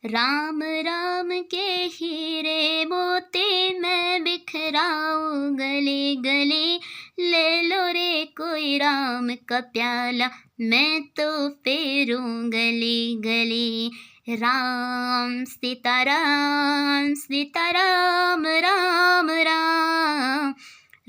राम राम के हीरे मोती मैं बिखराऊं गले गले, ले लो रे कोई राम का प्याला, मैं तो फेरूं गले गले। राम सीताराम सीताराम राम राम,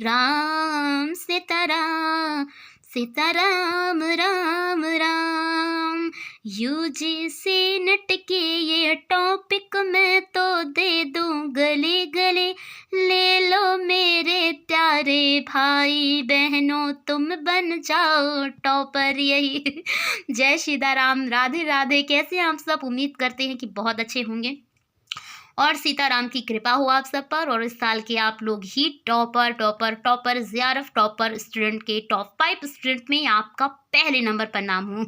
राम सीताराम सीताराम राम राम। यूजीसी नेट की ये टॉपिक मैं तो दे दूं गले गले, ले लो मेरे प्यारे भाई बहनों तुम बन जाओ टॉपर यही। जय सीताराम, राधे राधे। कैसे हैं आप सब? उम्मीद करते हैं कि बहुत अच्छे होंगे और सीताराम की कृपा हो आप सब पर। और इस साल के आप लोग ही topper topper topper JRF topper student के टॉप 5 स्टूडेंट में आपका पहले नंबर पर नाम हो।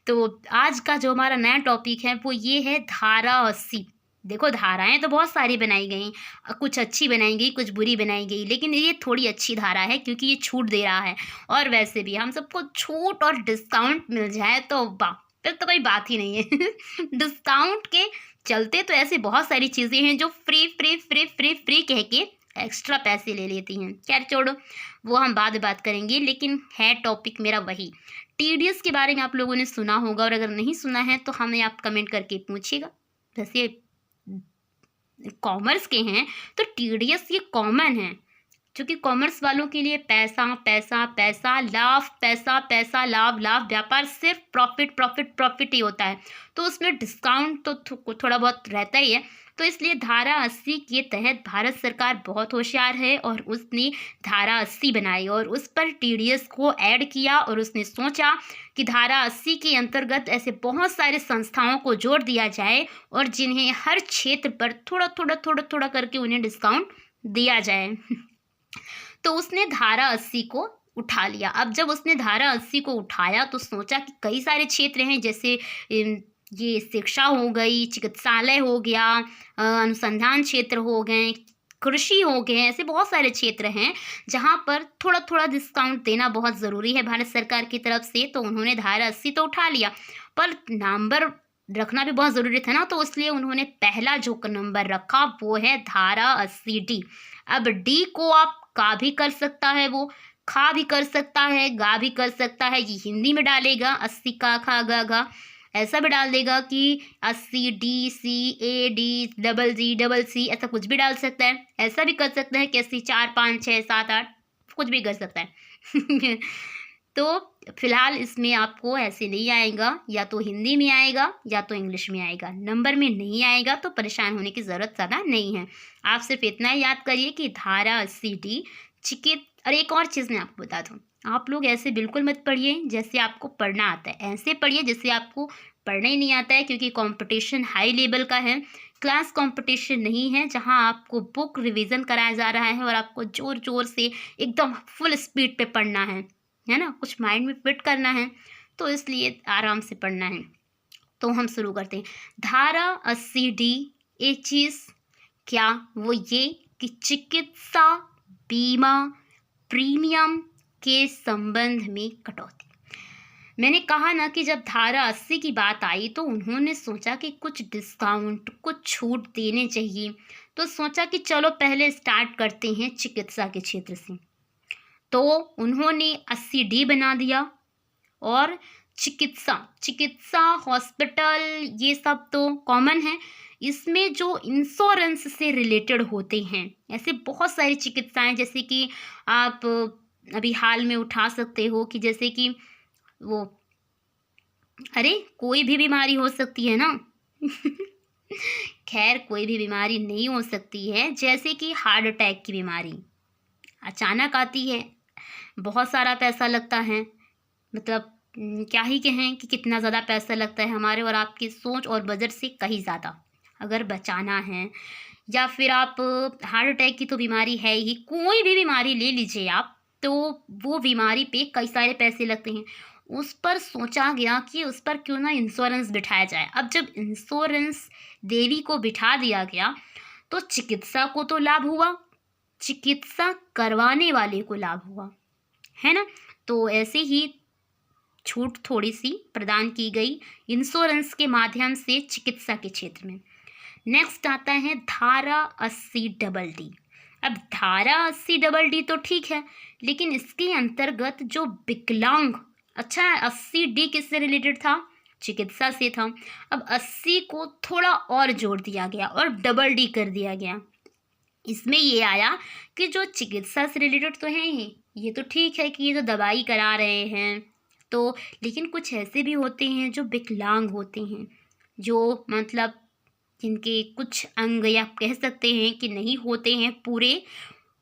तो आज का जो हमारा नया टॉपिक है वो ये है धारा 80। देखो, धाराएं तो बहुत सारी बनाई गई, कुछ अच्छी बनाई गई, कुछ बुरी बनाई गई, लेकिन ये थोड़ी अच्छी धारा है क्योंकि ये छूट दे रहा है। और वैसे भी हम सबको छूट और डिस्काउंट मिल जाए तो वाह, फिर तो कोई बात ही नहीं है। डिस्काउंट के चलते तो ऐसी बहुत सारी चीज़ें हैं जो free free free free free कह के एक्स्ट्रा पैसे ले लेती हैं। खैर छोड़ो, वो हम बाद में बात करेंगे, लेकिन है टॉपिक मेरा वही। टीडीएस के बारे में आप लोगों ने सुना होगा, और अगर नहीं सुना है तो हमें आप कमेंट करके पूछिएगा। वैसे कॉमर्स के हैं तो टीडीएस ये कॉमन है, क्योंकि कॉमर्स वालों के लिए पैसा पैसा पैसा, लाभ पैसा पैसा, लाभ लाभ, व्यापार सिर्फ प्रॉफिट प्रॉफिट प्रॉफिट ही होता है। तो उसमें डिस्काउंट तो थोड़ा बहुत रहता ही है। तो इसलिए धारा 80 के तहत भारत सरकार बहुत होशियार है और उसने धारा 80 बनाई और उस पर टीडीएस को ऐड किया। और उसने सोचा कि धारा 80 के अंतर्गत ऐसे बहुत सारे संस्थाओं को जोड़ दिया जाए और जिन्हें हर क्षेत्र पर थोड़ा थोड़ा थोड़ा थोड़ा करके उन्हें डिस्काउंट दिया जाए। तो उसने धारा 80 को उठा लिया। अब जब उसने धारा 80 को उठाया तो सोचा कि कई सारे क्षेत्र हैं, जैसे ये शिक्षा हो गई, चिकित्सालय हो गया, अनुसंधान क्षेत्र हो गए, कृषि हो गए, ऐसे बहुत सारे क्षेत्र हैं जहाँ पर थोड़ा थोड़ा डिस्काउंट देना बहुत ज़रूरी है भारत सरकार की तरफ से। तो उन्होंने धारा 80 तो उठा लिया, पर नंबर रखना भी बहुत ज़रूरी था ना, तो इसलिए उन्होंने पहला जो नंबर रखा वो है धारा 80D। अब डी को आप का भी कर सकता है, वो खा भी कर सकता है, गा भी कर सकता है। ये हिंदी में डालेगा 80 का खा गा गा, ऐसा भी डाल देगा कि 80DCAD, ऐसा कुछ भी डाल सकता है। ऐसा भी कर सकता है कि 80 4 5 6 7 8, कुछ भी कर सकता है। तो फिलहाल इसमें आपको ऐसे नहीं आएगा, या तो हिंदी में आएगा या तो इंग्लिश में आएगा। नंबर में नहीं आएगा तो परेशान होने की ज़रूरत ज़्यादा नहीं है। आप सिर्फ इतना याद करिए कि धारा 80D और एक और चीज़ मैं आपको बता दूँ, आप लोग ऐसे बिल्कुल मत पढ़िए जैसे आपको पढ़ना आता है, ऐसे पढ़िए जैसे आपको पढ़ना ही नहीं आता है, क्योंकि कंपटीशन हाई लेवल का है। क्लास कंपटीशन नहीं है जहां आपको बुक रिवीजन कराया जा रहा है और आपको ज़ोर ज़ोर से एकदम फुल स्पीड पे पढ़ना है ना, कुछ माइंड में फिट करना है, तो इसलिए आराम से पढ़ना है। तो हम शुरू करते हैं। धारा 80D एक चीज़ क्या, वो ये कि चिकित्सा बीमा प्रीमियम के संबंध में कटौती। मैंने कहा ना कि जब धारा 80 की बात आई तो उन्होंने सोचा कि कुछ डिस्काउंट, कुछ छूट देने चाहिए। तो सोचा कि चलो पहले स्टार्ट करते हैं चिकित्सा के क्षेत्र से। तो उन्होंने 80D बना दिया और चिकित्सा हॉस्पिटल ये सब तो कॉमन है। इसमें जो इंश्योरेंस से रिलेटेड होते हैं ऐसे बहुत सारी चिकित्साएं, जैसे कि आप अभी हाल में उठा सकते हो कि जैसे कि वो, अरे कोई भी बीमारी हो सकती है ना। खैर कोई भी बीमारी नहीं हो सकती है, जैसे कि हार्ट अटैक की बीमारी अचानक आती है, बहुत सारा पैसा लगता है, मतलब क्या ही कहें कि कितना ज़्यादा पैसा लगता है हमारे और आपकी सोच और बजट से कहीं ज़्यादा। अगर बचाना है, या फिर आप हार्ट अटैक की तो बीमारी है ही, कोई भी बीमारी ले लीजिए आप, तो वो बीमारी पे कई सारे पैसे लगते हैं। उस पर सोचा गया कि उस पर क्यों ना इंश्योरेंस बिठाया जाए। अब जब इंश्योरेंस देवी को बिठा दिया गया तो चिकित्सा को तो लाभ हुआ, चिकित्सा करवाने वाले को लाभ हुआ, है ना। तो ऐसे ही छूट थोड़ी सी प्रदान की गई इंश्योरेंस के माध्यम से चिकित्सा के क्षेत्र में। नेक्स्ट आता है धारा 80 डी। अब धारा 80 तो ठीक है, लेकिन इसके अंतर्गत जो विकलांग, अच्छा 80 किससे रिलेटेड था? चिकित्सा से था। अब 80 को थोड़ा और जोड़ दिया गया और डी कर दिया गया। इसमें ये आया कि जो चिकित्सा से रिलेटेड तो है ये तो ठीक है कि ये तो दवाई करा रहे हैं तो, लेकिन कुछ ऐसे भी होते हैं जो विकलांग होते हैं, जो मतलब जिनके कुछ अंग या कह सकते हैं कि नहीं होते हैं पूरे,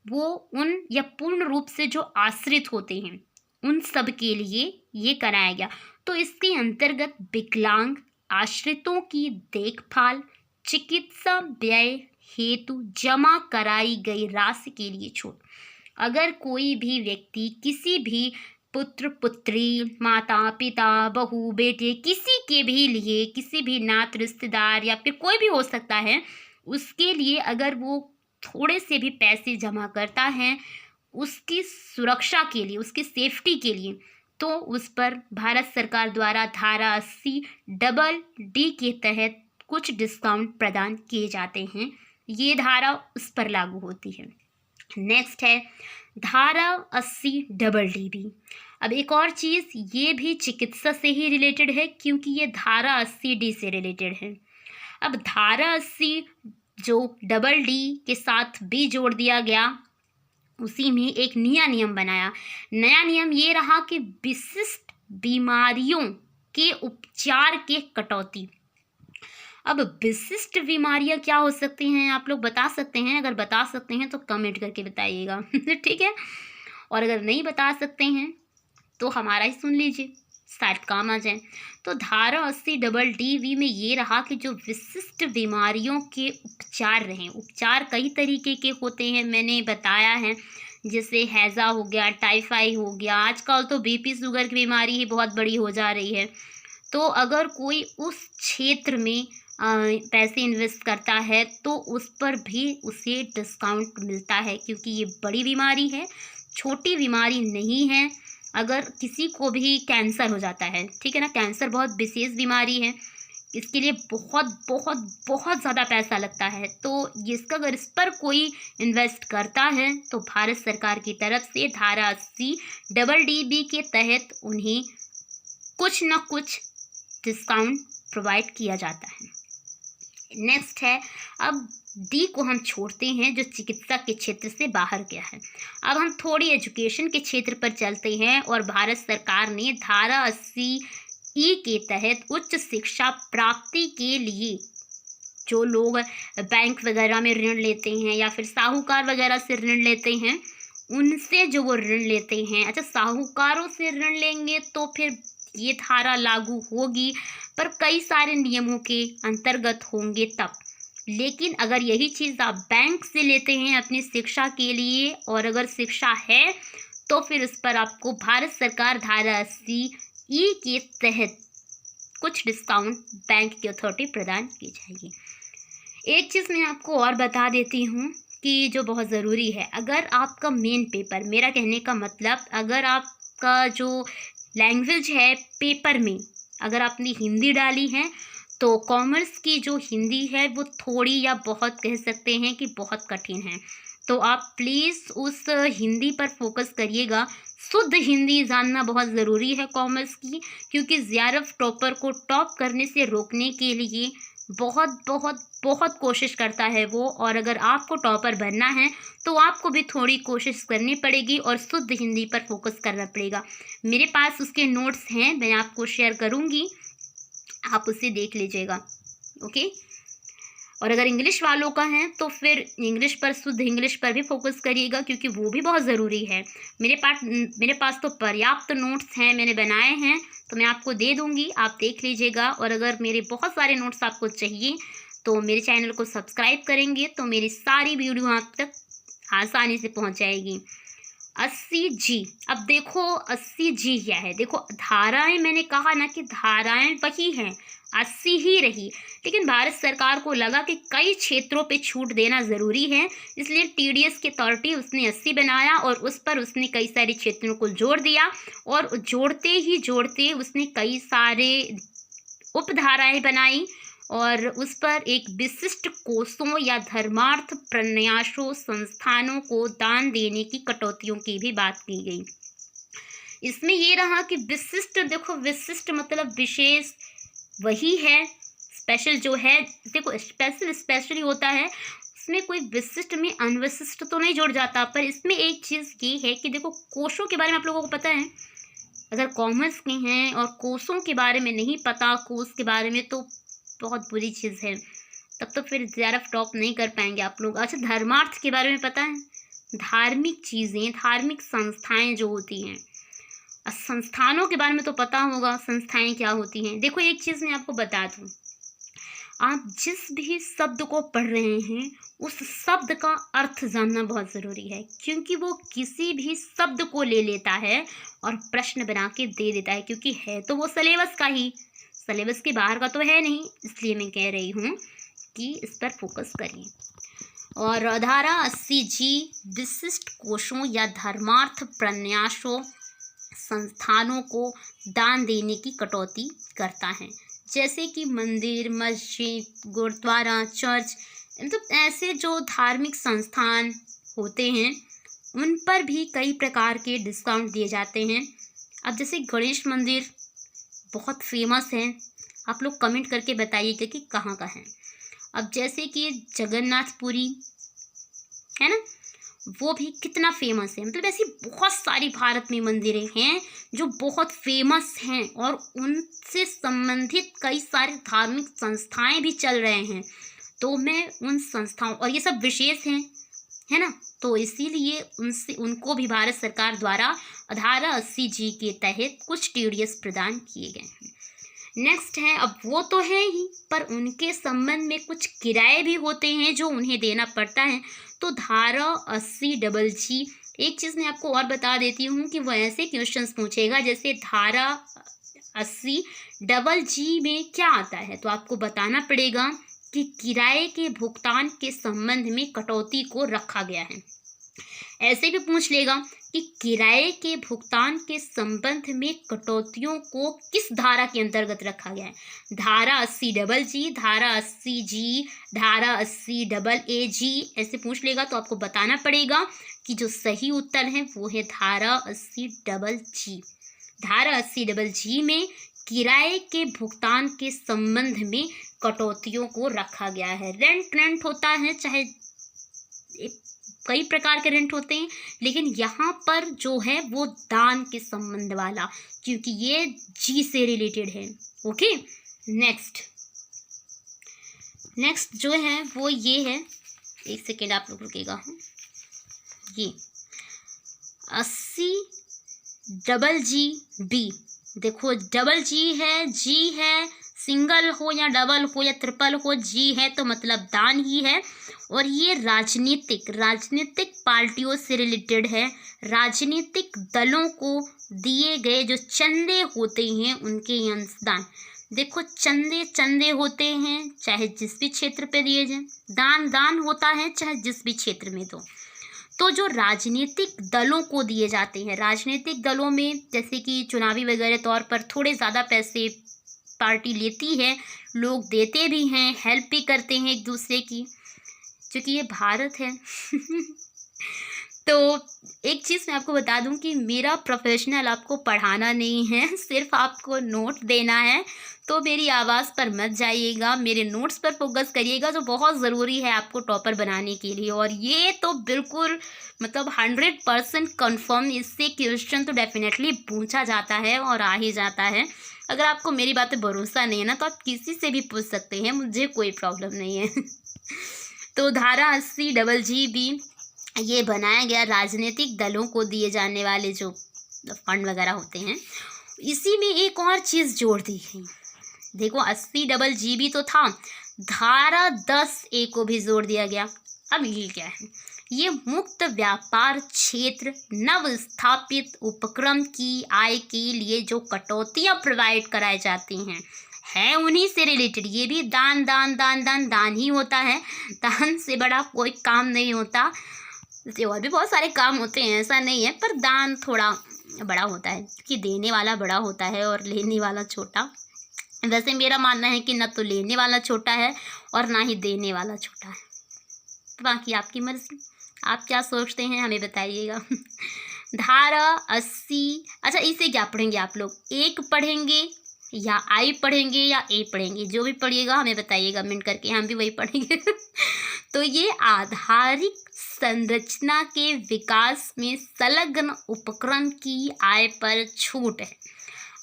वो उन या पूर्ण रूप से जो आश्रित होते हैं उन सब के लिए ये कराया गया। तो इसके अंतर्गत विकलांग आश्रितों की देखभाल चिकित्सा व्यय हेतु जमा कराई गई राशि के लिए छूट। अगर कोई भी व्यक्ति किसी भी पुत्र पुत्री, माता पिता, बहू बेटे, किसी के भी लिए, किसी भी नात रिश्तेदार या फिर कोई भी हो सकता है, उसके लिए अगर वो थोड़े से भी पैसे जमा करता है उसकी सुरक्षा के लिए, उसकी सेफ्टी के लिए, तो उस पर भारत सरकार द्वारा धारा 80 के तहत कुछ डिस्काउंट प्रदान किए जाते हैं। ये धारा उस पर लागू होती है। नेक्स्ट है धारा 80 भी। अब एक और चीज़, ये भी चिकित्सा से ही रिलेटेड है क्योंकि ये धारा 80 से रिलेटेड है। अब धारा 80 जो डी के साथ भी जोड़ दिया गया, उसी में एक नया नियम बनाया। नया नियम ये रहा कि विशिष्ट बीमारियों के उपचार के कटौती। अब विशिष्ट बीमारियां क्या हो सकती हैं, आप लोग बता सकते हैं? अगर बता सकते हैं तो कमेंट करके बताइएगा ठीक है, और अगर नहीं बता सकते हैं तो हमारा ही सुन लीजिए, शायद काम आ जाए। तो धारा 80 में ये रहा कि जो विशिष्ट बीमारियों के उपचार रहें, उपचार कई तरीके के होते हैं, मैंने बताया है, जैसे हैज़ा हो गया, टाइफाइड हो गया, आजकल तो बीपी शुगर की बीमारी ही बहुत बड़ी हो जा रही है। तो अगर कोई उस क्षेत्र में पैसे इन्वेस्ट करता है तो उस पर भी उसे डिस्काउंट मिलता है, क्योंकि ये बड़ी बीमारी है, छोटी बीमारी नहीं है। अगर किसी को भी कैंसर हो जाता है, ठीक है ना, कैंसर बहुत विशेष बीमारी है, इसके लिए बहुत बहुत बहुत ज़्यादा पैसा लगता है, तो इसका अगर इस पर कोई इन्वेस्ट करता है तो भारत सरकार की तरफ से धारा 80 के तहत उन्हें कुछ ना कुछ डिस्काउंट प्रोवाइड किया जाता है। नेक्स्ट है, अब डी को हम छोड़ते हैं जो चिकित्सा के क्षेत्र से बाहर गया है। अब हम थोड़ी एजुकेशन के क्षेत्र पर चलते हैं और भारत सरकार ने धारा 80 के तहत उच्च शिक्षा प्राप्ति के लिए जो लोग बैंक वगैरह में ऋण लेते हैं या फिर साहूकार वगैरह से ऋण लेते हैं, उनसे जो वो ऋण लेते हैं, अच्छा साहूकारों से ऋण लेंगे तो फिर ये धारा लागू होगी, पर कई सारे नियमों के अंतर्गत होंगे तब। लेकिन अगर यही चीज़ आप बैंक से लेते हैं अपनी शिक्षा के लिए और अगर शिक्षा है तो फिर उस पर आपको भारत सरकार धारा 80 के तहत कुछ डिस्काउंट बैंक की अथॉरिटी प्रदान की जाएगी। एक चीज़ मैं आपको और बता देती हूँ कि जो बहुत ज़रूरी है, अगर आपका मेन पेपर, मेरा कहने का मतलब अगर आपका जो लैंग्वेज है पेपर में अगर आपने हिंदी डाली है तो कॉमर्स की जो हिंदी है वो थोड़ी या बहुत कह सकते हैं कि बहुत कठिन है, तो आप प्लीज़ उस हिंदी पर फोकस करिएगा। शुद्ध हिंदी जानना बहुत ज़रूरी है कॉमर्स की, क्योंकि जेआरएफ टॉपर को टॉप करने से रोकने के लिए बहुत बहुत बहुत कोशिश करता है वो, और अगर आपको टॉपर बनना है तो आपको भी थोड़ी कोशिश करनी पड़ेगी और शुद्ध हिंदी पर फोकस करना पड़ेगा। मेरे पास उसके नोट्स हैं, मैं आपको शेयर करूँगी, आप उसे देख लीजिएगा, ओके। और अगर इंग्लिश वालों का है तो फिर इंग्लिश पर, शुद्ध इंग्लिश पर भी फोकस करिएगा, क्योंकि वो भी बहुत ज़रूरी है। मेरे पास तो पर्याप्त नोट्स हैं, मैंने बनाए हैं, तो मैं आपको दे दूँगी, आप देख लीजिएगा। और अगर मेरे बहुत सारे नोट्स आपको चाहिए तो मेरे चैनल को सब्सक्राइब करेंगे तो मेरी सारी वीडियो आप तक आसानी से पहुँच जाएगी। 80G। अब देखो 80G क्या है। देखो धाराएं, मैंने कहा ना कि धाराएं वही हैं, 80 ही रही, लेकिन भारत सरकार को लगा कि कई क्षेत्रों पे छूट देना ज़रूरी है, इसलिए TDS की अथॉरिटी उसने 80 बनाया और उस पर उसने कई सारे क्षेत्रों को जोड़ दिया, और जोड़ते ही जोड़ते उसने कई सारे उपधाराएं बनाई, और उस पर एक विशिष्ट कोषों या धर्मार्थ प्रन्यासों संस्थानों को दान देने की कटौतियों की भी बात की गई। इसमें ये रहा कि विशिष्ट, देखो विशिष्ट मतलब विशेष, वही है स्पेशल जो है। देखो स्पेशल स्पेशल ही होता है, उसमें कोई विशिष्ट में अनविशिष्ट तो नहीं जुड़ जाता। पर इसमें एक चीज़ ये है कि देखो कोषों के बारे में आप लोगों को पता है, अगर कॉमर्स के हैं और कोषों के बारे में नहीं पता, कोष के बारे में, तो बहुत बुरी चीज़ है, तब तो फिर ज़्यादा टॉप नहीं कर पाएंगे आप लोग। अच्छा, धर्मार्थ के बारे में पता है, धार्मिक चीज़ें, धार्मिक संस्थाएं जो होती हैं। संस्थानों के बारे में तो पता होगा, संस्थाएं क्या होती हैं। देखो एक चीज़ मैं आपको बता दूं, आप जिस भी शब्द को पढ़ रहे हैं उस शब्द का अर्थ जानना बहुत ज़रूरी है, क्योंकि वो किसी भी शब्द को ले लेता है और प्रश्न बना के दे देता है, क्योंकि है तो वो सिलेबस का ही, सिलेबस के बाहर का तो है नहीं। इसलिए मैं कह रही हूँ कि इस पर फोकस करिए। और धारा 80G विशिष्ट कोषों या धर्मार्थ प्रन्यासों संस्थानों को दान देने की कटौती करता है, जैसे कि मंदिर, मस्जिद, गुरुद्वारा, चर्च, मतलब ऐसे जो धार्मिक संस्थान होते हैं उन पर भी कई प्रकार के डिस्काउंट दिए जाते हैं। अब जैसे गणेश मंदिर बहुत फेमस है, आप लोग कमेंट करके बताइएगा कि कहाँ का है। अब जैसे कि जगन्नाथपुरी है ना, वो भी कितना फेमस है। मतलब ऐसी बहुत सारी भारत में मंदिरें हैं जो बहुत फेमस हैं, और उनसे संबंधित कई सारे धार्मिक संस्थाएं भी चल रहे हैं। तो मैं उन संस्थाओं, और ये सब विशेष हैं, है ना, तो इसीलिए उनको भी भारत सरकार द्वारा धारा 80G के तहत कुछ TDS प्रदान किए गए हैं। नेक्स्ट है, अब वो तो है ही, पर उनके संबंध में कुछ किराए भी होते हैं जो उन्हें देना पड़ता है। तो धारा 80G, एक चीज़ मैं आपको और बता देती हूँ कि वो ऐसे क्वेश्चंस पूछेगा जैसे धारा 80G में क्या आता है, तो आपको बताना पड़ेगा कि किराए के भुगतान के संबंध में कटौती को रखा गया है। ऐसे भी पूछ लेगा कि किराए के भुगतान के संबंध में कटौतियों को किस धारा के अंतर्गत रखा गया है। धारा 80G, धारा 80G, धारा 80AG, ऐसे पूछ लेगा तो आपको बताना पड़ेगा कि जो सही उत्तर है वो है धारा 80G। धारा 80G में किराए के भुगतान के संबंध में कटौतियों को रखा गया है। रेंट होता है, चाहे कई प्रकार के रेंट होते हैं, लेकिन यहाँ पर जो है वो दान के संबंध वाला, क्योंकि ये जी से रिलेटेड है। ओके, नेक्स्ट जो है वो ये है, एक सेकेंड आप लोग रुकेगा, ये 80GG। देखो डबल जी है, जी है, सिंगल हो या डबल हो या ट्रिपल हो, जी है तो मतलब दान ही है। और ये राजनीतिक पार्टियों से रिलेटेड है। राजनीतिक दलों को दिए गए जो चंदे होते हैं उनके अंशदान। देखो चंदे होते हैं, चाहे जिस भी क्षेत्र पे दिए जाएं, दान होता है चाहे जिस भी क्षेत्र में दो। तो जो राजनीतिक दलों को दिए जाते हैं, राजनीतिक दलों में जैसे कि चुनावी वगैरह तौर पर थोड़े ज़्यादा पैसे पार्टी लेती है, लोग देते भी हैं, हेल्प भी करते हैं एक दूसरे की, क्योंकि ये भारत है। तो एक चीज़ मैं आपको बता दूं कि मेरा प्रोफेशनल आपको पढ़ाना नहीं है, सिर्फ आपको नोट देना है। तो मेरी आवाज़ पर मत जाइएगा, मेरे नोट्स पर फोकस करिएगा, जो बहुत ज़रूरी है आपको टॉपर बनाने के लिए। और ये तो बिल्कुल मतलब 100% कन्फर्म, इससे क्वेश्चन तो डेफिनेटली पूछा जाता है और आ ही जाता है। अगर आपको मेरी बात पे भरोसा नहीं है ना, तो आप किसी से भी पूछ सकते हैं, मुझे कोई प्रॉब्लम नहीं है। तो धारा 80GG भी ये बनाया गया राजनीतिक दलों को दिए जाने वाले जो फंड वगैरह होते हैं। इसी में एक और चीज़ जोड़ दी गई। देखो 80GG भी तो था, धारा 10A को भी जोड़ दिया गया। अब ये क्या है, ये मुक्त व्यापार क्षेत्र नव स्थापित उपक्रम की आय के लिए जो कटौतियाँ प्रोवाइड कराई जाती हैं है उन्हीं से रिलेटेड। ये भी दान दान दान दान दान ही होता है, दान से बड़ा कोई काम नहीं होता। जैसे और भी बहुत सारे काम होते हैं, ऐसा नहीं है, पर दान थोड़ा बड़ा होता है क्योंकि देने वाला बड़ा होता है और लेने वाला छोटा। वैसे मेरा मानना है कि न तो लेने वाला छोटा है और ना ही देने वाला छोटा है। तो बाकी आपकी मर्जी, आप क्या सोचते हैं हमें बताइएगा। धारा 80, अच्छा इसे क्या पढ़ेंगे आप लोग, एक पढ़ेंगे या आई पढ़ेंगे या ए पढ़ेंगे, जो भी पढ़िएगा हमें बताइएगा कमेंट करके, हम भी वही पढ़ेंगे। तो ये आधारिक संरचना के विकास में संलग्न उपक्रम की आय पर छूट है।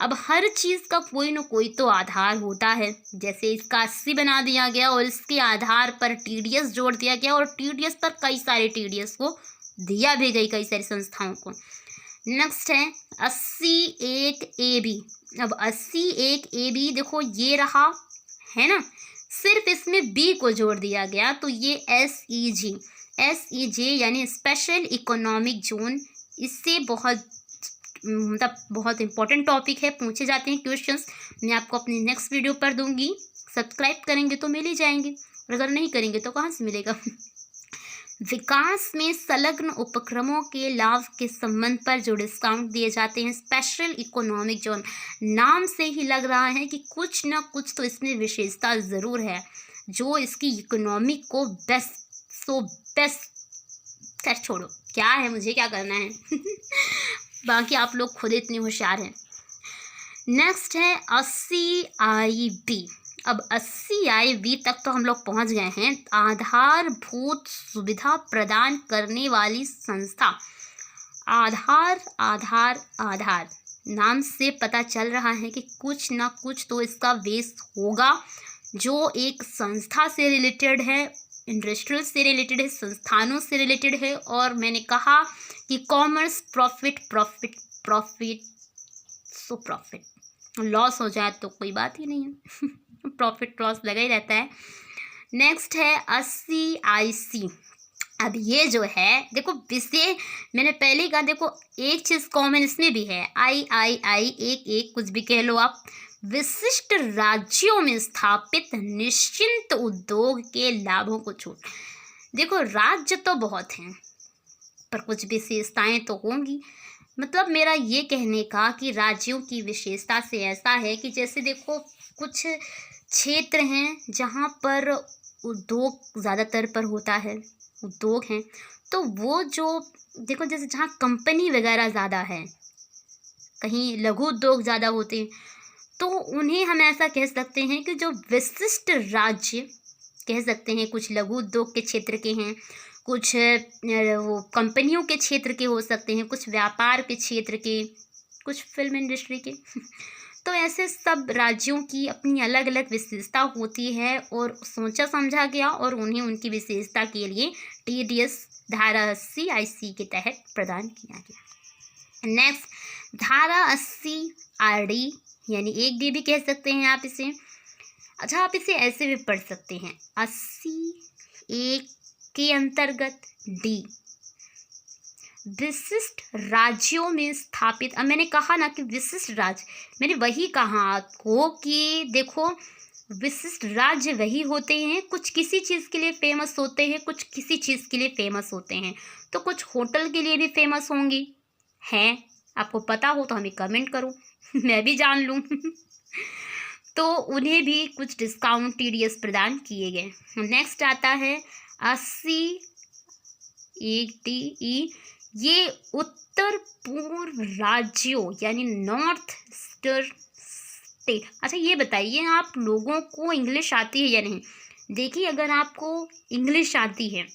अब हर चीज़ का कोई न कोई तो आधार होता है, जैसे इसका 80 बना दिया गया और इसके आधार पर TDS जोड़ दिया गया और TDS पर कई सारे TDS को दिया भी गई कई सारी संस्थाओं को। नेक्स्ट है 80(1)(a)(b। अब 80(1)(a)(b देखो ये रहा है ना, सिर्फ इसमें B को जोड़ दिया गया तो ये SEG यानी स्पेशल इकोनॉमिक जोन, इससे बहुत इंपॉर्टेंट टॉपिक है, पूछे जाते हैं क्वेश्चंस। मैं आपको अपनी नेक्स्ट वीडियो पर दूंगी, सब्सक्राइब करेंगे तो मिल ही जाएंगे और अगर नहीं करेंगे तो कहाँ से मिलेगा। विकास में संलग्न उपक्रमों के लाभ के संबंध पर जो डिस्काउंट दिए जाते हैं स्पेशल इकोनॉमिक जोन, नाम से ही लग रहा है कि कुछ ना कुछ तो इसमें विशेषता ज़रूर है जो इसकी इकोनॉमी को बेस्ट कर, छोड़ो क्या है, मुझे क्या करना है। बाकी आप लोग खुद इतने होशियार हैं। नेक्स्ट है 80(i)(b। अब 80(i)(b) तक तो हम लोग पहुंच गए हैं। आधारभूत सुविधा प्रदान करने वाली संस्था, आधार नाम से पता चल रहा है कि कुछ ना कुछ तो इसका बेस होगा जो एक संस्था से रिलेटेड है, इंडस्ट्रियल से रिलेटेड है, संस्थानों से रिलेटेड है। और मैंने कहा कि कॉमर्स, प्रॉफिट, लॉस हो जाए तो कोई बात ही नहीं है। प्रॉफिट लॉस लगा ही रहता है। नेक्स्ट है 80(i)(c। अब ये जो है देखो, इससे मैंने पहले कहा, देखो एक चीज़ कॉमन इसमें भी है, आई एक कुछ भी कह लो आप। विशिष्ट राज्यों में स्थापित निश्चित उद्योग के लाभों को छूट। देखो राज्य तो बहुत हैं पर कुछ विशेषताएं तो होंगी। मतलब मेरा ये कहने का कि राज्यों की विशेषता से ऐसा है कि जैसे देखो कुछ क्षेत्र हैं जहाँ पर उद्योग ज़्यादातर पर होता है, उद्योग हैं, तो वो जो देखो जैसे जहाँ कंपनी वगैरह ज़्यादा है, कहीं लघु उद्योग ज़्यादा होते हैं, तो उन्हें हम ऐसा कह सकते हैं कि जो विशिष्ट राज्य कह सकते हैं, कुछ लघु उद्योग के क्षेत्र के हैं, कुछ वो कंपनियों के क्षेत्र के हो सकते हैं, कुछ व्यापार के क्षेत्र के, कुछ फिल्म इंडस्ट्री के। तो ऐसे सब राज्यों की अपनी अलग अलग विशेषता होती है और सोचा समझा गया और उन्हें उनकी विशेषता के लिए TDS धारा 80(i)(c) के तहत प्रदान किया गया। नेक्स्ट धारा 80(r)(d) यानी 1D भी कह सकते हैं आप इसे। अच्छा आप इसे ऐसे भी पढ़ सकते हैं 80(1) के अंतर्गत D, विशिष्ट राज्यों में स्थापित। अब मैंने कहा ना कि विशिष्ट राज्य, मैंने वही कहा आपको कि देखो विशिष्ट राज्य वही होते हैं, कुछ किसी चीज़ के लिए फेमस होते हैं, कुछ किसी चीज़ के लिए फेमस होते हैं। तो कुछ होटल के लिए भी फेमस होंगे, हैं, आपको पता हो तो हमें कमेंट करो, मैं भी जान लूँ। तो उन्हें भी कुछ डिस्काउंट TDS प्रदान किए गए। नेक्स्ट आता है 80(1)(d)(e), ये उत्तर पूर्व राज्यों यानी नॉर्थ ईस्टर्न स्टेट। अच्छा ये बताइए आप लोगों को इंग्लिश आती है या नहीं? देखिए अगर आपको इंग्लिश आती है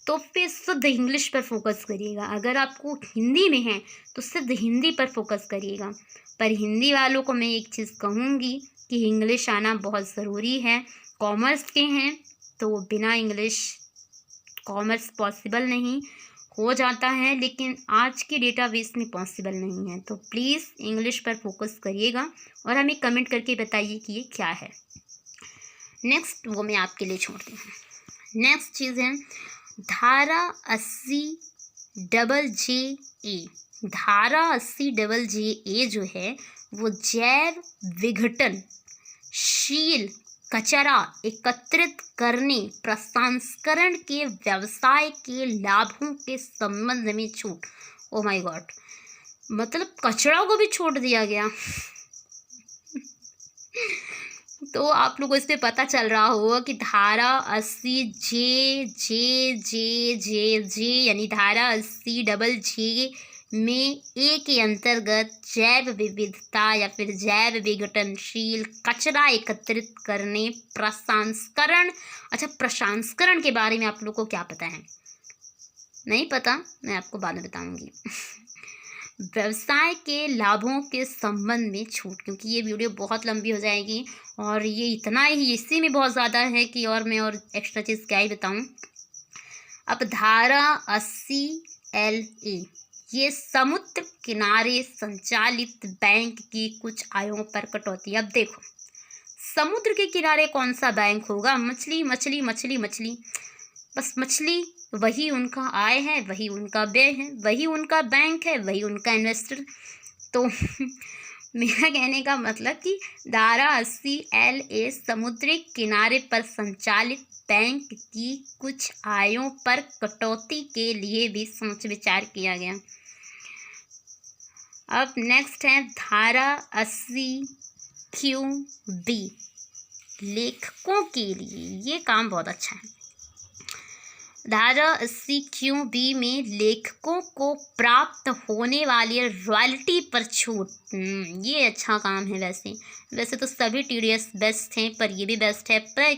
तो फिर शुद्ध इंग्लिश पर फोकस करिएगा, अगर आपको हिंदी में है तो सिर्फ हिंदी पर फोकस करिएगा। पर हिंदी वालों को मैं एक चीज़ कहूँगी कि इंग्लिश आना बहुत ज़रूरी है। कॉमर्स के हैं तो बिना इंग्लिश कॉमर्स पॉसिबल नहीं, हो जाता है लेकिन आज के डेटाबेस में पॉसिबल नहीं है। तो प्लीज़ इंग्लिश पर फोकस करिएगा और हमें कमेंट करके बताइए कि ये क्या है। नेक्स्ट वो मैं आपके लिए छोड़ती हूँ। नेक्स्ट चीज़ है धारा 80 डबल जे ए, धारा 80 डबल जे ए जो है वो जैव विघटनशील कचरा एकत्रित करने प्रसंस्करण के व्यवसाय के लाभों के संबंध में छूट। ओ माय गॉड, मतलब कचरा को भी छोड़ दिया गया। तो आप लोगों को इससे पता चल रहा होगा कि धारा 80 जे जे जे जे जे यानी धारा 80 डबल जे में ए के अंतर्गत जैव विविधता या फिर जैव विघटनशील कचरा एकत्रित करने प्रसंस्करण। अच्छा, प्रसंस्करण के बारे में आप लोग को क्या पता है? नहीं पता, मैं आपको बाद में बताऊंगी। व्यवसाय के लाभों के संबंध में छूट, क्योंकि ये वीडियो बहुत लंबी हो जाएगी और ये इतना ही, इसी में बहुत ज़्यादा है कि और मैं और एक्स्ट्रा चीज़ क्या ही बताऊं। अब धारा 80 LA ये समुद्र किनारे संचालित बैंक की कुछ आयों पर कटौती। अब देखो, समुद्र के किनारे कौन सा बैंक होगा? मछली मछली मछली मछली, बस मछली, वही उनका आय है, वही उनका व्यय है, वही उनका बैंक है, वही उनका इन्वेस्टर। तो मेरा कहने का मतलब कि धारा 80 LA समुद्री किनारे पर संचालित बैंक की कुछ आयों पर कटौती के लिए भी सोच विचार किया गया। अब नेक्स्ट है धारा 80 QB, लेखकों के लिए ये काम बहुत अच्छा है। धारा 80 QB में लेखकों को प्राप्त होने वाली रॉयल्टी पर छूट। ये अच्छा काम है। वैसे तो सभी TDS बेस्ट हैं, पर ये भी बेस्ट है। पर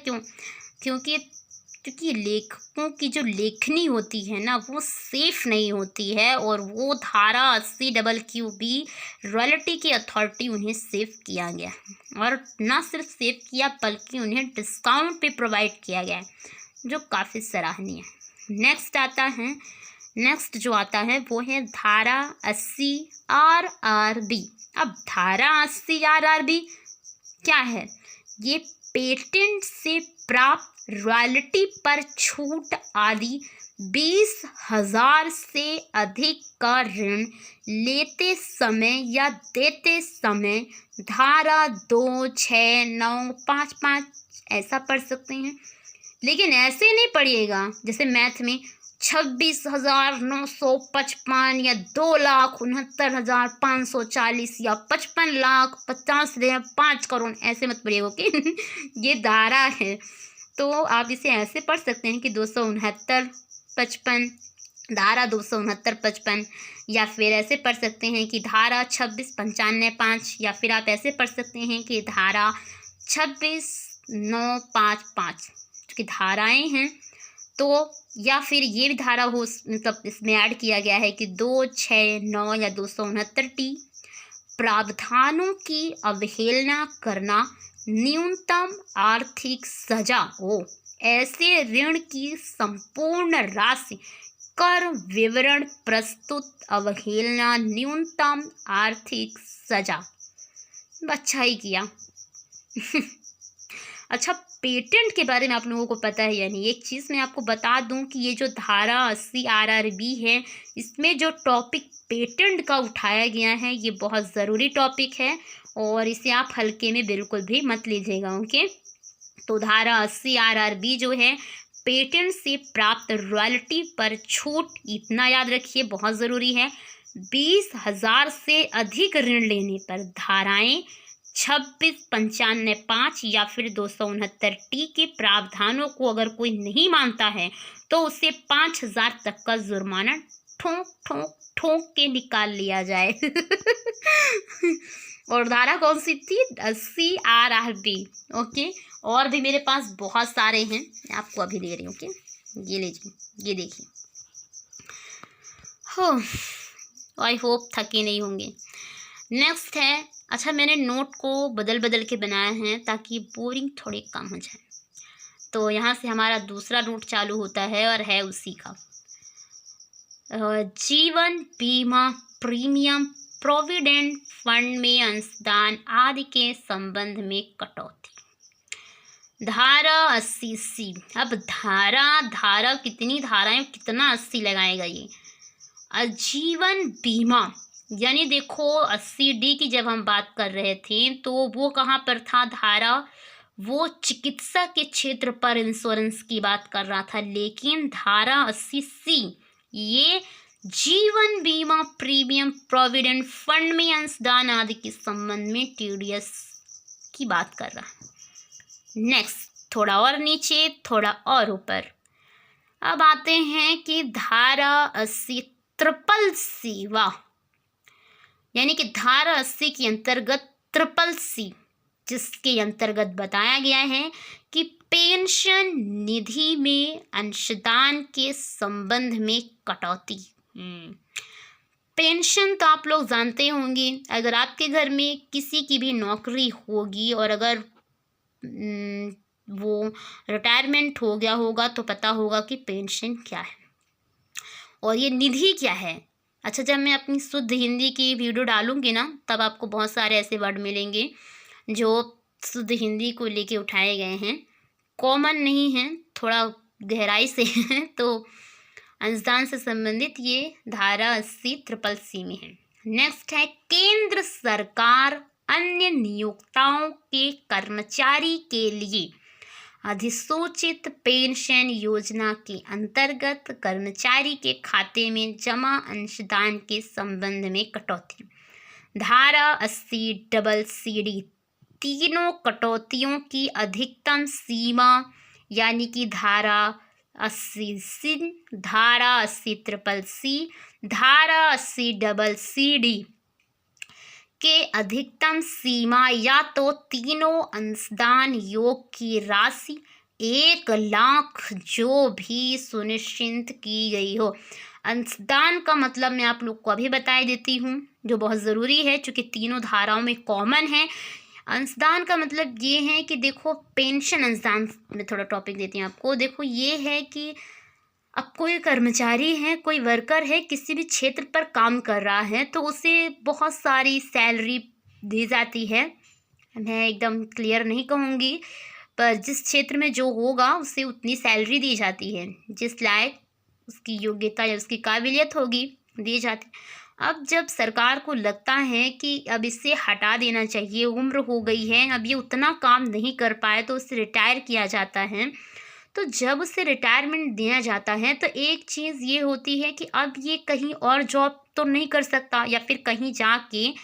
क्योंकि लेखकों की जो लेखनी होती है ना, वो सेफ नहीं होती है, और वो धारा 80 डबल QB रॉयल्टी की अथॉरिटी उन्हें सेव किया गया, और ना सिर्फ सेव किया बल्कि उन्हें डिस्काउंट भी प्रोवाइड किया गया है, जो काफ़ी सराहनीय है। नेक्स्ट जो आता है वो है धारा 80 RRB। अब धारा 80 RRB क्या है? ये पेटेंट से प्राप्त रॉयल्टी पर छूट आदि 20,000 से अधिक का ऋण लेते समय या देते समय धारा 2, 6, 9, 5 ऐसा पढ़ सकते हैं। लेकिन ऐसे नहीं पढ़िएगा जैसे मैथ में 26,955 या 2,69,540 या 55,50,5 करोड़, ऐसे मत पढ़िएगा कि ये धारा है। तो आप इसे ऐसे पढ़ सकते हैं कि 269-55, धारा 269-55, या फिर ऐसे पढ़ सकते हैं कि धारा 26-95, या फिर आप ऐसे पढ़ सकते हैं कि धारा 26-955 की धाराएं हैं। तो या फिर ये भी धारा हो, मतलब इसमें ऐड किया गया है कि 2, 6, 9 या 269T प्रावधानों की अवहेलना करना न्यूनतम आर्थिक सजा हो। ऐसे ऋण की संपूर्ण राशि कर विवरण प्रस्तुत अवहेलना न्यूनतम आर्थिक सजा। अच्छा ही किया। अच्छा, पेटेंट के बारे में आप लोगों को पता है या नहीं? एक चीज़ मैं आपको बता दूं कि ये जो धारा 80 RRB है, इसमें जो टॉपिक पेटेंट का उठाया गया है, ये बहुत ज़रूरी टॉपिक है, और इसे आप हल्के में बिल्कुल भी मत लीजिएगा। ओके, तो धारा 80 RRB जो है, पेटेंट से प्राप्त रॉयल्टी पर छूट, इतना याद रखिए, बहुत ज़रूरी है। 20,000 से अधिक ऋण लेने पर धाराएं 26-95 या फिर 269T के प्रावधानों को अगर कोई नहीं मानता है तो उसे 5,000 तक का जुर्माना ठोंक ठोंक ठोंक के निकाल लिया जाए। और धारा कौन सी थी? 80 RRB। ओके, और भी मेरे पास बहुत सारे हैं, मैं आपको अभी दे रही हूँ। ओके, ये लीजिए, ये देखिए। हो, आई होप थके नहीं होंगे। नेक्स्ट है, अच्छा मैंने नोट को बदल के बनाया है ताकि बोरिंग थोड़ी कम हो जाए। तो यहाँ से हमारा दूसरा नोट चालू होता है और है उसी का, जीवन बीमा प्रीमियम प्रोविडेंट फंड में अंशदान आदि के संबंध में कटौती। धारा 80C। अब धारा कितनी धाराएं, कितना 80 लगाएगा ये। आजीवन बीमा, यानी देखो 80D की जब हम बात कर रहे थे तो वो कहाँ पर था धारा, वो चिकित्सा के क्षेत्र पर इंश्योरेंस की बात कर रहा था। लेकिन धारा 80C ये जीवन बीमा प्रीमियम प्रोविडेंट फंड में अंशदान आदि के संबंध में TDS की बात कर रहा है। नेक्स्ट, थोड़ा और नीचे थोड़ा और ऊपर, अब आते हैं कि धारा 80 ट्रिपल सेवा, यानी कि धारा 80 के अंतर्गत ट्रिपल C, जिसके अंतर्गत बताया गया है कि पेंशन निधि में अंशदान के संबंध में कटौती। पेंशन तो आप लोग जानते होंगे, अगर आपके घर में किसी की भी नौकरी होगी और अगर वो रिटायरमेंट हो गया होगा तो पता होगा कि पेंशन क्या है और ये निधि क्या है। अच्छा, जब मैं अपनी शुद्ध हिंदी की वीडियो डालूंगी ना, तब आपको बहुत सारे ऐसे वर्ड मिलेंगे जो शुद्ध हिंदी को लेके उठाए गए हैं, कॉमन नहीं हैं, थोड़ा गहराई से हैं, तो अंशदान से संबंधित ये धारा 80 ट्रिपल C में है। नेक्स्ट है केंद्र सरकार अन्य नियोक्ताओं के कर्मचारी के लिए अधिसूचित पेंशन योजना के अंतर्गत कर्मचारी के खाते में जमा अंशदान के संबंध में कटौती। धारा 80CC तीनों कटौतियों की अधिकतम सीमा, यानी कि धारा 80C, धारा 80CCC, धारा 80CCD के अधिकतम सीमा या तो तीनों अंशदान योग की राशि 1 लाख जो भी सुनिश्चित की गई हो। अंशदान का मतलब मैं आप लोग को अभी बता देती हूँ, जो बहुत ज़रूरी है चूँकि तीनों धाराओं में कॉमन है। अंशदान का मतलब ये है कि देखो, पेंशन अंशदान में थोड़ा टॉपिक देती हूँ आपको। देखो, ये है कि अब कोई कर्मचारी है, कोई वर्कर है, किसी भी क्षेत्र पर काम कर रहा है तो उसे बहुत सारी सैलरी दी जाती है। मैं एकदम क्लियर नहीं कहूँगी, पर जिस क्षेत्र में जो होगा उसे उतनी सैलरी दी जाती है, जिस लायक उसकी योग्यता या उसकी काबिलियत होगी दी जाती। अब जब सरकार को लगता है कि अब इसे हटा देना चाहिए, उम्र हो गई है, अब ये उतना काम नहीं कर पाए, तो उसे रिटायर किया जाता है। तो जब उसे रिटायरमेंट दिया जाता है तो एक चीज़ ये होती है कि अब ये कहीं और जॉब तो नहीं कर सकता या फिर कहीं जाके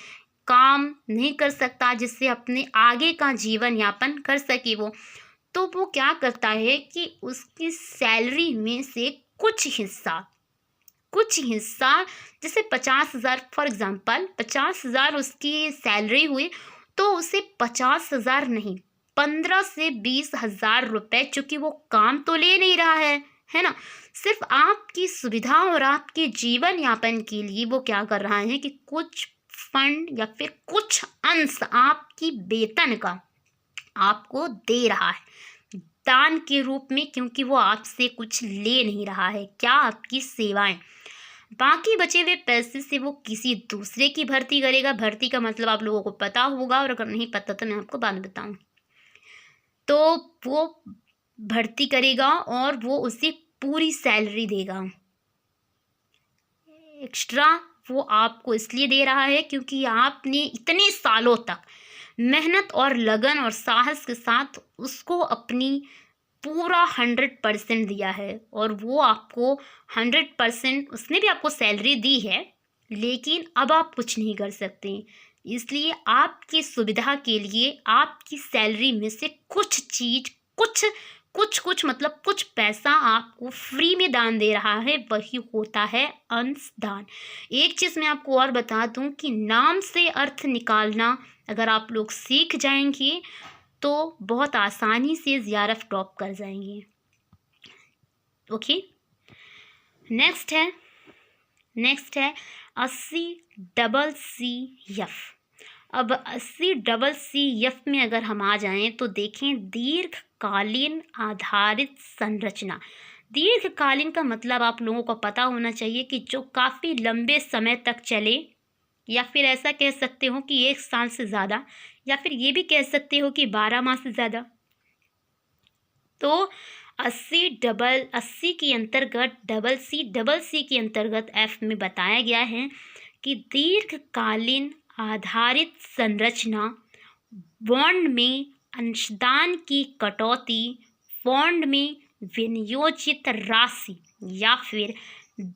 काम नहीं कर सकता जिससे अपने आगे का जीवन यापन कर सके तो वो क्या करता है कि उसकी सैलरी में से कुछ हिस्सा जैसे 50,000 फॉर एग्जांपल 50,000 उसकी सैलरी हुई तो उसे 50,000 नहीं 15 से 20,000 रुपये, चूँकि वो काम तो ले नहीं रहा है ना, सिर्फ आपकी सुविधा और आपके जीवन यापन के लिए वो क्या कर रहा है कि कुछ फंड या फिर कुछ अंश आपकी वेतन का आपको दे रहा है दान के रूप में, क्योंकि वो आपसे कुछ ले नहीं रहा है, क्या आपकी सेवाएं। बाकी बचे हुए पैसे से वो किसी दूसरे की भर्ती करेगा। भर्ती का मतलब आप लोगों को पता होगा, और अगर नहीं पता तो मैं आपको बाद में बताऊँ। तो वो भर्ती करेगा और वो उसे पूरी सैलरी देगा। एक्स्ट्रा वो आपको इसलिए दे रहा है क्योंकि आपने इतने सालों तक मेहनत और लगन और साहस के साथ उसको अपनी पूरा 100% दिया है, और वो आपको 100% उसने भी आपको सैलरी दी है, लेकिन अब आप कुछ नहीं कर सकते। इसलिए आपकी सुविधा के लिए आपकी सैलरी में से कुछ चीज़ कुछ मतलब कुछ पैसा आपको फ्री में दान दे रहा है, वही होता है अंशदान। एक चीज़ मैं आपको और बता दूं कि नाम से अर्थ निकालना अगर आप लोग सीख जाएंगे तो बहुत आसानी से ज़ीआरएफ टॉप कर जाएंगे। ओके, नेक्स्ट है 80CCF। अब 80CCF में अगर हम आ जाएं तो देखें दीर्घकालीन आधारित संरचना। दीर्घकालीन का मतलब आप लोगों को पता होना चाहिए कि जो काफ़ी लंबे समय तक चले, या फिर ऐसा कह सकते हो कि 1 साल से ज़्यादा, या फिर ये भी कह सकते हो कि 12 माह से ज़्यादा। तो 80 के अंतर्गत डबल सी के अंतर्गत एफ में बताया गया है कि दीर्घकालीन आधारित संरचना बॉन्ड में अंशदान की कटौती, बॉन्ड में विनियोजित राशि या फिर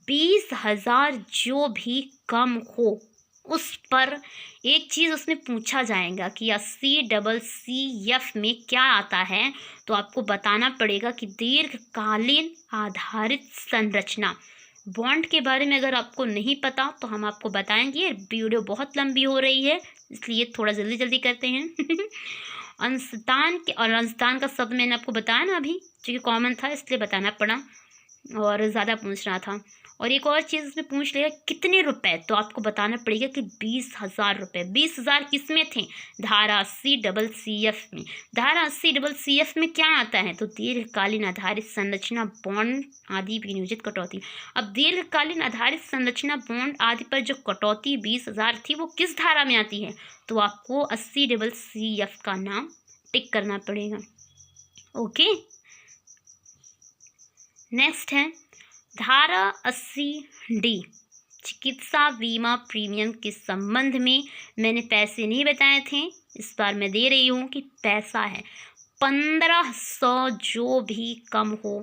20,000 जो भी कम हो, उस पर एक चीज़ उसमें पूछा जाएगा कि 80CCF में क्या आता है, तो आपको बताना पड़ेगा कि दीर्घकालीन आधारित संरचना बॉन्ड के बारे में अगर आपको नहीं पता तो हम आपको बताएंगे। वीडियो बहुत लंबी हो रही है इसलिए थोड़ा जल्दी जल्दी करते हैं। अंशदान का शब्द मैंने आपको बताया ना अभी, जो कि कॉमन था इसलिए बताना पड़ा और ज़्यादा पूछ रहा था। और एक और चीज़ उसमें पूछ लेगा कितने रुपए, तो आपको बताना पड़ेगा कि 20,000 रुपये। 20,000 किस में थे? धारा 80CCF में। धारा 80CCF में क्या आता है? तो दीर्घकालीन आधारित संरचना बॉन्ड आदि विनियोजित कटौती। अब दीर्घकालीन आधारित संरचना बॉन्ड आदि पर जो कटौती 20,000 थी वो किस धारा में आती है? तो आपको 80CCF का नाम टिक करना पड़ेगा। ओके, नेक्स्ट है धारा 80D चिकित्सा बीमा प्रीमियम के संबंध में मैंने पैसे नहीं बताए थे, इस बार मैं दे रही हूँ कि पैसा है 1500 जो भी कम हो।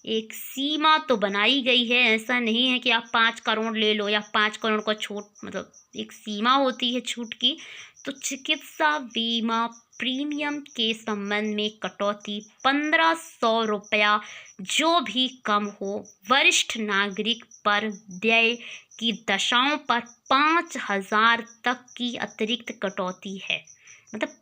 एक सीमा तो बनाई गई है, ऐसा नहीं है कि आप 5 करोड़ ले लो या 5 करोड़ का छूट, मतलब एक सीमा होती है छूट की। तो चिकित्सा बीमा प्रीमियम के संबंध में कटौती 1500 रुपया जो भी कम हो। वरिष्ठ नागरिक पर व्यय की दशाओं पर 5,000 तक की अतिरिक्त कटौती है, मतलब